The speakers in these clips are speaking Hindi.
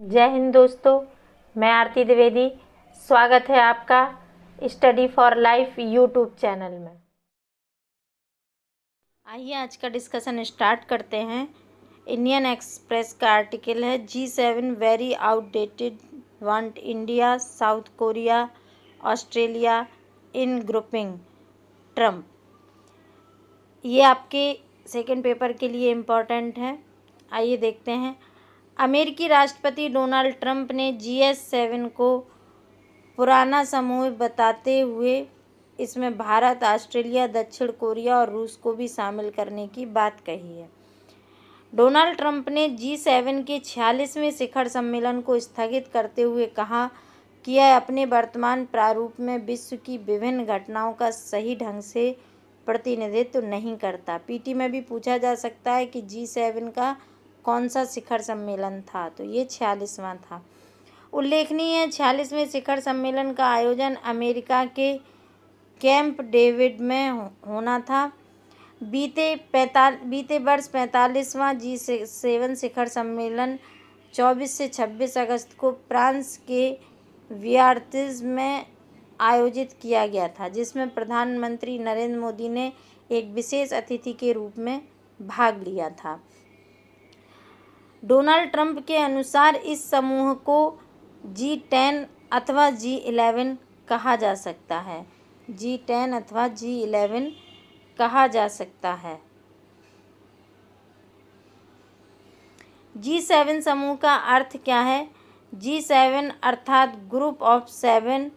जय हिंद दोस्तों, मैं आरती द्विवेदी। स्वागत है आपका study for life YouTube channel में। आइए आज का डिस्कशन स्टार्ट करते हैं। इंडियन एक्सप्रेस का आर्टिकल है G7 very outdated, want India, South Korea, Australia in grouping Trump. ये आपके सेकंड पेपर के लिए इम्पोर्टेंट है। आइए देखते हैं। अमेरिकी राष्ट्रपति डोनाल्ड ट्रंप ने G7 को पुराना समूह बताते हुए इसमें भारत, ऑस्ट्रेलिया, दक्षिण कोरिया और रूस को भी शामिल करने की बात कही है। डोनाल्ड ट्रंप ने G7 के 46वें शिखर सम्मेलन को स्थगित करते हुए कहा कि यह अपने वर्तमान प्रारूप में विश्व की विभिन्न घटनाओं का सही ढंग से प्रतिनिधित्व नहीं करता। पीटी में भी पूछा जा सकता है कि G7 का कौन सा शिखर सम्मेलन था, तो ये 46वां था। उल्लेखनीय है 46वें शिखर सम्मेलन का आयोजन अमेरिका के कैंप डेविड में होना था। बीते वर्ष 45वां G7 शिखर सम्मेलन 24 से 26 अगस्त को फ्रांस के वियार्तिज में आयोजित किया गया था, जिसमें प्रधानमंत्री नरेंद्र मोदी ने एक विशेष अतिथि के रूप में भाग लिया था। डोनाल्ड ट्रंप के अनुसार इस समूह को G10 अथवा G11 कहा जा सकता है। G10 अथवा G11 कहा जा सकता है। G7 समूह का अर्थ क्या है? G7 अर्थात ग्रुप ऑफ 7।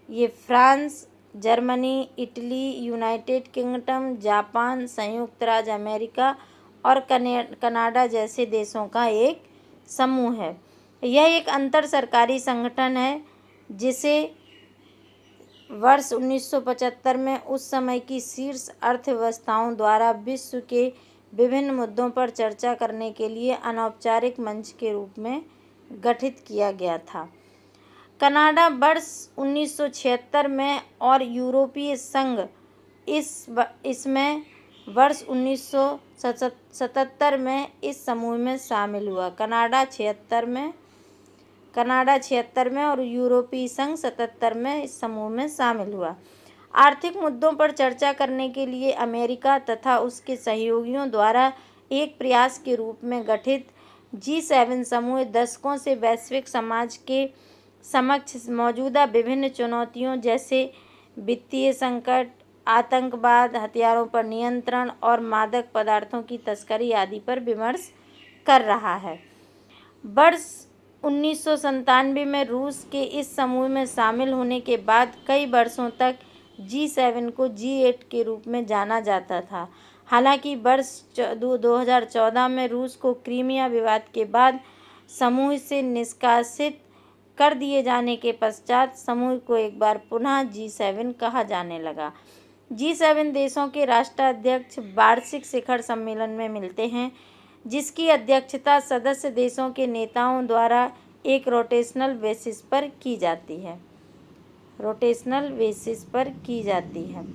ये France, Germany, Italy, United kingdom, Japan, संयुक्त राज्य अमेरिका और कनाडा जैसे देशों का एक समूह है। यह एक अंतर सरकारी संगठन है जिसे वर्ष 1975 में उस समय की शीर्ष अर्थव्यवस्थाओं द्वारा विश्व के विभिन्न मुद्दों पर चर्चा करने के लिए अनौपचारिक मंच के रूप में गठित किया गया था। कनाडा वर्ष 1976 में और यूरोपीय संघ इसमें वर्ष 1977 में इस समूह में शामिल हुआ। कनाडा 76 में और यूरोपीय संघ 77 में इस समूह में शामिल हुआ। आर्थिक मुद्दों पर चर्चा करने के लिए अमेरिका तथा उसके सहयोगियों द्वारा एक प्रयास के रूप में गठित G7 समूह दशकों से वैश्विक समाज के समक्ष मौजूदा विभिन्न चुनौतियों जैसे वित्तीय संकट, आतंकवाद, हथियारों पर नियंत्रण और मादक पदार्थों की तस्करी आदि पर विमर्श कर रहा है। वर्ष 1997 में रूस के इस समूह में शामिल होने के बाद कई वर्षों तक G7 को G8 के रूप में जाना जाता था। हालांकि वर्ष 2014 में रूस को क्रीमिया विवाद के बाद समूह से निष्कासित कर दिए जाने के पश्चात समूह को एक बार पुनः G7 कहा जाने लगा। G7 देशों के राष्ट्राध्यक्ष वार्षिक शिखर सम्मेलन में मिलते हैं, जिसकी अध्यक्षता सदस्य देशों के नेताओं द्वारा एक रोटेशनल बेसिस पर की जाती है।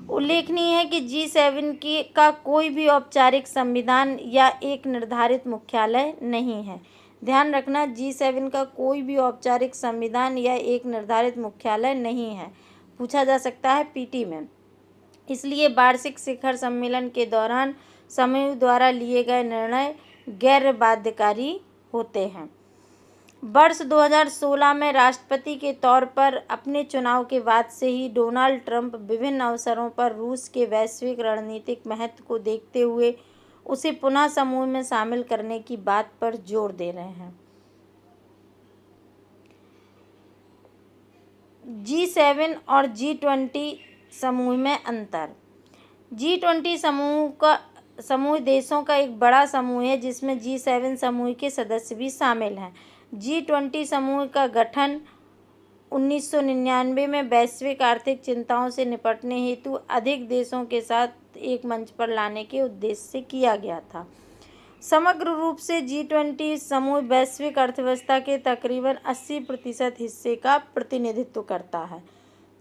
उल्लेखनीय है कि G7 का कोई भी औपचारिक संविधान या एक निर्धारित मुख्यालय नहीं है। ध्यान रखना, G7 का कोई भी औपचारिक संविधान या एक निर्धारित मुख्यालय नहीं है। पूछा जा सकता है पीटी में। इसलिए वार्षिक शिखर सम्मेलन के दौरान समूह द्वारा लिए गए निर्णय गैर बाध्यकारी होते हैं। वर्ष 2016 में राष्ट्रपति के तौर पर अपने चुनाव के बाद से ही डोनाल्ड ट्रंप विभिन्न अवसरों पर रूस के वैश्विक रणनीतिक महत्व को देखते हुए उसे पुनः समूह में शामिल करने की बात पर जोर दे रहे हैं। G7 और G20 समूह में अंतर। G20 समूह देशों का एक बड़ा समूह है जिसमें G7 समूह के सदस्य भी शामिल हैं। G20 समूह का गठन 1999 में वैश्विक आर्थिक चिंताओं से निपटने हेतु अधिक देशों के साथ एक मंच पर लाने के उद्देश्य से किया गया था। समग्र रूप से G20 समूह वैश्विक अर्थव्यवस्था के तकरीबन 80% हिस्से का प्रतिनिधित्व करता है।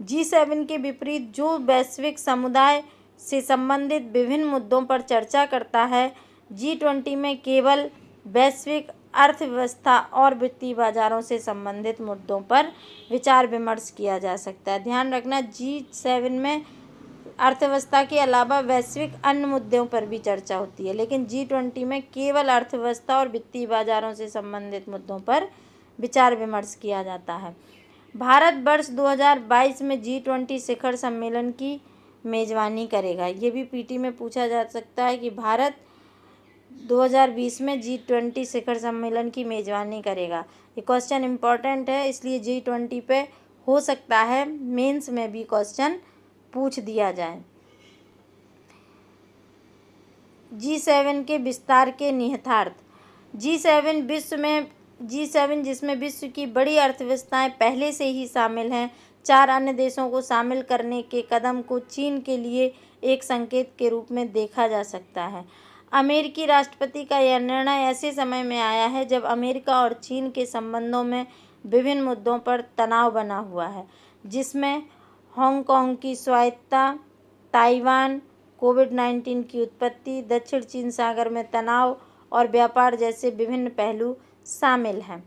G7 के विपरीत, जो वैश्विक समुदाय से संबंधित विभिन्न मुद्दों पर चर्चा करता है, G20 में केवल वैश्विक अर्थव्यवस्था और वित्तीय बाजारों से संबंधित मुद्दों पर विचार विमर्श किया जा सकता है। ध्यान रखना, G7 में अर्थव्यवस्था के अलावा वैश्विक अन्य मुद्दों पर भी चर्चा होती है, लेकिन G20 में केवल अर्थव्यवस्था और वित्तीय बाजारों से संबंधित मुद्दों पर विचार विमर्श किया जाता है। भारत वर्ष 2022 में G20 शिखर सम्मेलन की मेजबानी करेगा। ये भी पीटी में पूछा जा सकता है कि भारत 2020 में G20 शिखर सम्मेलन की मेजबानी करेगा। ये क्वेश्चन इम्पोर्टेंट है, इसलिए G20 पे हो सकता है मेंस में भी क्वेश्चन पूछ दिया जाए। G7 के विस्तार के निहितार्थ। G7 जिसमें विश्व की बड़ी अर्थव्यवस्थाएं पहले से ही शामिल हैं, 4 अन्य देशों को शामिल करने के कदम को चीन के लिए एक संकेत के रूप में देखा जा सकता है। अमेरिकी राष्ट्रपति का यह निर्णय ऐसे समय में आया है जब अमेरिका और चीन के संबंधों में विभिन्न मुद्दों पर तनाव बना हुआ है, जिसमें हांगकांग की स्वायत्तता, ताइवान, कोविड-19 की उत्पत्ति, दक्षिण चीन सागर में तनाव और व्यापार जैसे विभिन्न पहलू शामिल हैं।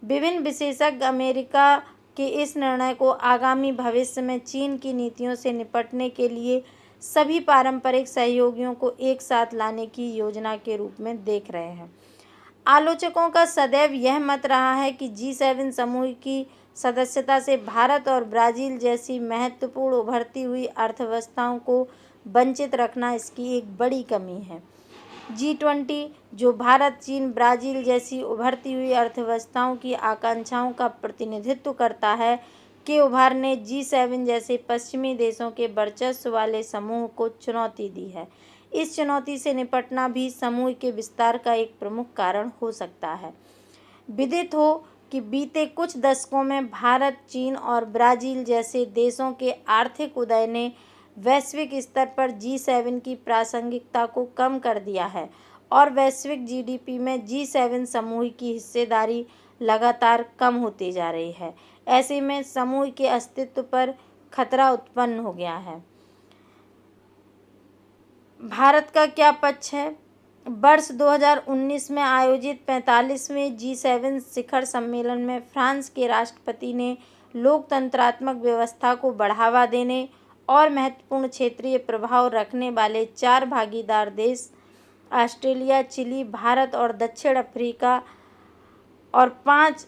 विभिन्न विशेषज्ञ अमेरिका के इस निर्णय को आगामी भविष्य में चीन की नीतियों से निपटने के लिए सभी पारंपरिक सहयोगियों को एक साथ लाने की योजना के रूप में देख रहे हैं। आलोचकों का सदैव यह मत रहा है कि G7 समूह की सदस्यता से भारत और ब्राज़ील जैसी महत्वपूर्ण उभरती हुई अर्थव्यवस्थाओं को वंचित रखना इसकी एक बड़ी कमी है। G20, जो भारत, चीन, ब्राज़ील जैसी उभरती हुई अर्थव्यवस्थाओं की आकांक्षाओं का प्रतिनिधित्व करता है, के उभार ने G7 जैसे पश्चिमी देशों के वर्चस्व वाले समूह को चुनौती दी है। इस चुनौती से निपटना भी समूह के विस्तार का एक प्रमुख कारण हो सकता है। विदित हो कि बीते कुछ दशकों में भारत, चीन और ब्राज़ील जैसे देशों के आर्थिक उदय ने वैश्विक स्तर पर G7 की प्रासंगिकता को कम कर दिया है और वैश्विक GDP में G7 समूह की हिस्सेदारी लगातार कम होती जा रही है। ऐसे में समूह के अस्तित्व पर खतरा उत्पन्न हो गया है। भारत का क्या पक्ष है? वर्ष 2019 में आयोजित 45वें G7 शिखर सम्मेलन में फ्रांस के राष्ट्रपति ने लोकतंत्रात्मक व्यवस्था को बढ़ावा देने और महत्वपूर्ण क्षेत्रीय प्रभाव रखने वाले 4 भागीदार देश ऑस्ट्रेलिया, चिली, भारत और दक्षिण अफ्रीका और 5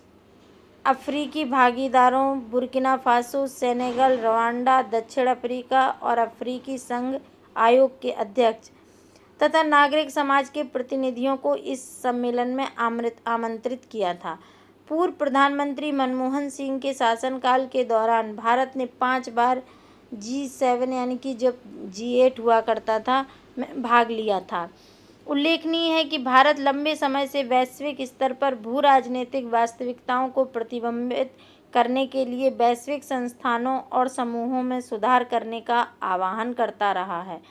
अफ्रीकी भागीदारों बुर्किना फासो, सेनेगल, रवांडा, दक्षिण अफ्रीका और अफ्रीकी संघ आयोग के अध्यक्ष तथा नागरिक समाज के प्रतिनिधियों को इस सम्मेलन में आमंत्रित किया था। पूर्व प्रधानमंत्री मनमोहन सिंह के शासनकाल के दौरान भारत ने 5 बार G7 यानी कि जब G8 हुआ करता था में भाग लिया था। उल्लेखनीय है कि भारत लंबे समय से वैश्विक स्तर पर भू राजनीतिक वास्तविकताओं को प्रतिबिंबित करने के लिए वैश्विक संस्थानों और समूहों में सुधार करने का आह्वान करता रहा है।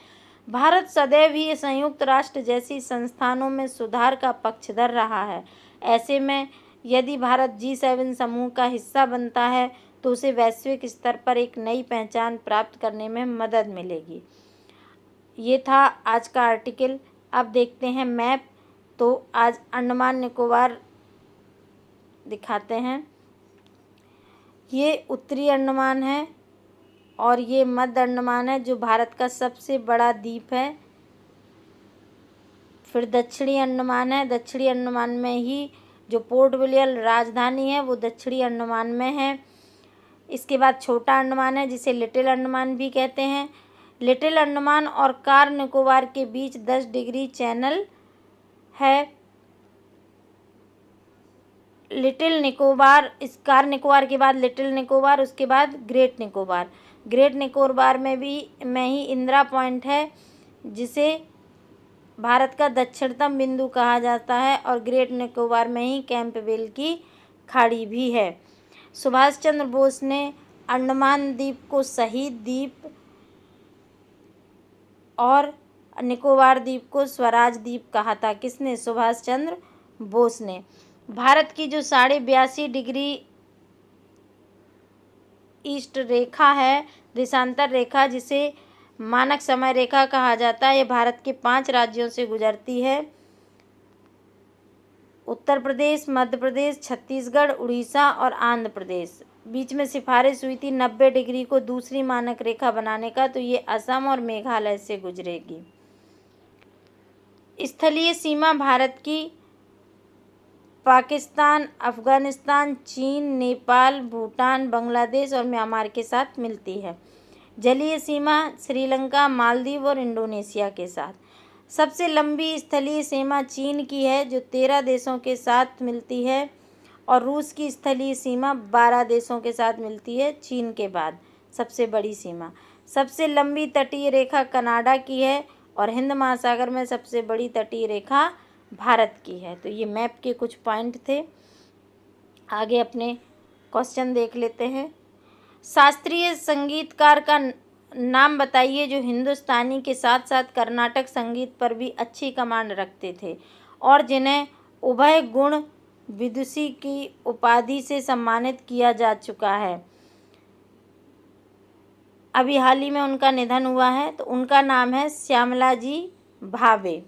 भारत सदैव ही संयुक्त राष्ट्र जैसी संस्थानों में सुधार का पक्षधर रहा है। ऐसे में यदि भारत G7 समूह का हिस्सा बनता है तो उसे वैश्विक स्तर पर एक नई पहचान प्राप्त करने में मदद मिलेगी। ये था आज का आर्टिकल। अब देखते हैं मैप। तो आज अंडमान निकोबार दिखाते हैं। ये उत्तरी अंडमान है और ये मध्य अंडमान है जो भारत का सबसे बड़ा द्वीप है। फिर दक्षिणी अंडमान है। दक्षिणी अंडमान में ही जो पोर्ट ब्लेयर राजधानी है वो दक्षिणी अंडमान में है। इसके बाद छोटा अंडमान है जिसे लिटिल अंडमान भी कहते हैं। लिटिल अंडमान और कार निकोबार के बीच 10 डिग्री चैनल है। लिटिल निकोबार, इस कार निकोबार के बाद लिटिल निकोबार, उसके बाद ग्रेट निकोबार। ग्रेट निकोबार में ही इंदिरा पॉइंट है जिसे भारत का दक्षिणतम बिंदु कहा जाता है और ग्रेट निकोबार में ही कैंपबेल की खाड़ी भी है। सुभाष चंद्र बोस ने अंडमान द्वीप को शहीद द्वीप और निकोबार द्वीप को स्वराज द्वीप कहा था। किसने? सुभाष चंद्र बोस ने। भारत की जो 82.5 डिग्री ईस्ट रेखा है, देशांतर रेखा, जिसे मानक समय रेखा कहा जाता है, यह भारत के 5 राज्यों से गुजरती है। उत्तर प्रदेश, मध्य प्रदेश, छत्तीसगढ़, उड़ीसा और आंध्र प्रदेश। बीच में सिफारिश हुई थी 90 डिग्री को दूसरी मानक रेखा बनाने का, तो ये असम और मेघालय से गुजरेगी। स्थलीय सीमा भारत की पाकिस्तान, अफगानिस्तान, चीन, नेपाल, भूटान, बांग्लादेश और म्यांमार के साथ मिलती है। जलीय सीमा श्रीलंका, मालदीव और इंडोनेशिया के साथ। सबसे लंबी स्थलीय सीमा चीन की है जो 13 देशों के साथ मिलती है, और रूस की स्थलीय सीमा 12 देशों के साथ मिलती है चीन के बाद, सबसे बड़ी सीमा। सबसे लंबी तटीय रेखा कनाडा की है, और हिंद महासागर में सबसे बड़ी तटीय रेखा भारत की है। तो ये मैप के कुछ पॉइंट थे। आगे अपने क्वेश्चन देख लेते हैं। शास्त्रीय संगीतकार का नाम बताइए जो हिंदुस्तानी के साथ साथ कर्नाटक संगीत पर भी अच्छी कमांड रखते थे और जिन्हें उभय गुण विदुषी की उपाधि से सम्मानित किया जा चुका है। अभी हाल ही में उनका निधन हुआ है, तो उनका नाम है श्यामलाजी भावे।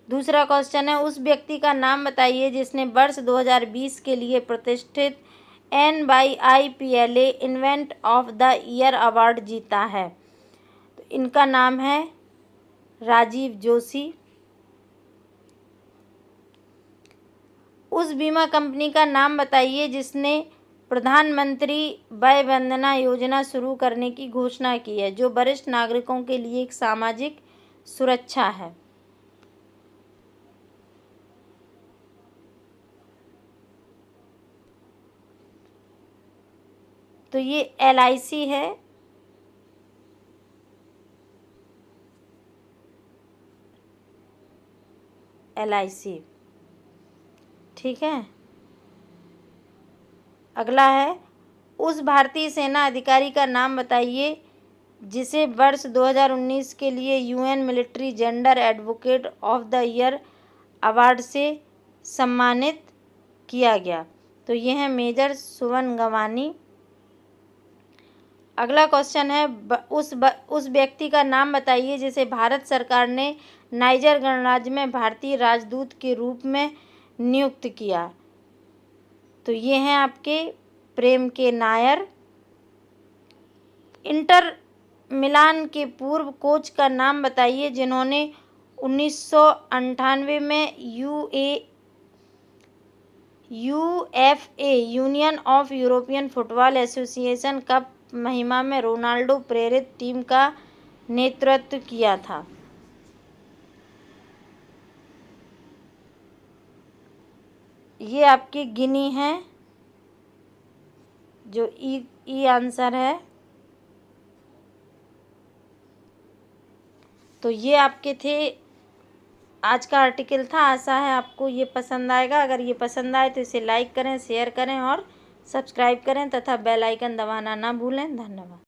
दूसरा क्वेश्चन है, उस व्यक्ति का नाम बताइए जिसने वर्ष 2020 के लिए प्रतिष्ठित NYIPLA invent of the year award जीता है। तो इनका नाम है राजीव जोशी। उस बीमा कंपनी का नाम बताइए जिसने प्रधानमंत्री वय वंदना योजना शुरू करने की घोषणा की है, जो वरिष्ठ नागरिकों के लिए एक सामाजिक सुरक्षा है। तो ये LIC है। LIC, ठीक है। अगला है, उस भारतीय सेना अधिकारी का नाम बताइए जिसे वर्ष 2019 के लिए UN military gender advocate of the year award से सम्मानित किया गया। तो ये है मेजर सुवन गवानी। अगला क्वेश्चन है, उस व्यक्ति का नाम बताइए जिसे भारत सरकार ने नाइजर गणराज्य में भारतीय राजदूत के रूप में नियुक्त किया। तो ये हैं आपके प्रेम के नायर। इंटर मिलान के पूर्व कोच का नाम बताइए जिन्होंने 1998 में UEFA union of European football association cup महिमा में रोनाल्डो प्रेरित टीम का नेतृत्व किया था। ये आपकी गिनी है जो ई आंसर है। तो ये आपके थे, आज का आर्टिकल था। आशा है आपको ये पसंद आएगा। अगर ये पसंद आए तो इसे लाइक करें, शेयर करें और सब्सक्राइब करें तथा बेल आइकन दबाना ना भूलें। धन्यवाद।